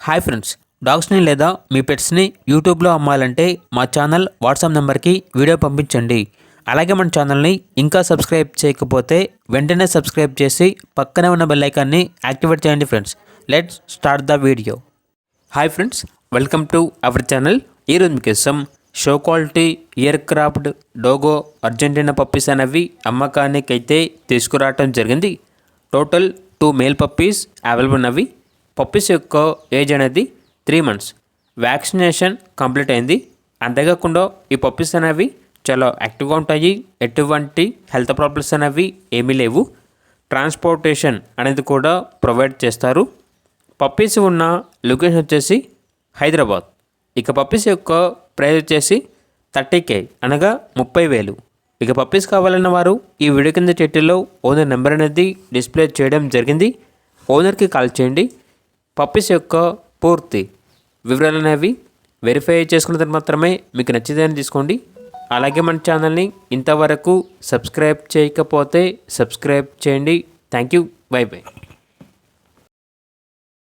Hi friends, డాగ్స్ని లేదా మీ పెట్స్ని యూట్యూబ్లో అమ్మాలంటే మా ఛానల్ వాట్సాప్ నెంబర్కి వీడియో పంపించండి. అలాగే మన ఛానల్ని ఇంకా సబ్స్క్రైబ్ చేయకపోతే వెంటనే సబ్స్క్రైబ్ చేసి పక్కనే ఉన్న బెల్ ఐకాన్ని యాక్టివేట్ చేయండి friends. Let's start the video. Hi friends, welcome to our channel. ఈరోజు మీకోసం show quality ear craft Dogo Argentina puppies అనేవి అమ్మకానికి అయితే తీసుకురావటం జరిగింది. టోటల్ 2 మేల్ పప్పీస్ అవైలబుల్ ఉన్నవి. పప్పీస్ యొక్క ఏజ్ అనేది 3 months. వ్యాక్సినేషన్ కంప్లీట్ అయింది. అంతేకాకుండా ఈ పప్పీస్ అనేవి చాలా యాక్టివ్గా ఉంటాయి. ఎటువంటి హెల్త్ ప్రాబ్లమ్స్ అనేవి ఏమీ లేవు. ట్రాన్స్పోర్టేషన్ అనేది కూడా ప్రొవైడ్ చేస్తారు. పప్పీస్ ఉన్న లొకేషన్ వచ్చేసి హైదరాబాద్. ఇక పప్పీస్ యొక్క ప్రైస్ వచ్చేసి 30K అనగా 30,000. ఇక పప్పీస్ కావాలన్న వారు ఈ వీడియో కింద టైటిల్లో ఓనర్ నెంబర్ అనేది డిస్ప్లే చేయడం జరిగింది. ఓనర్కి కాల్ చేయండి. పప్పీస్ యొక్క పూర్తి వివరాలు అనేవి వెరిఫై చేసుకున్న తర్వాత మాత్రమే మీకు నచ్చిదని తీసుకోండి. అలాగే మన ఛానల్ని ఇంతవరకు సబ్స్క్రైబ్ చేయకపోతే సబ్స్క్రైబ్ చేయండి. Thank you. By by.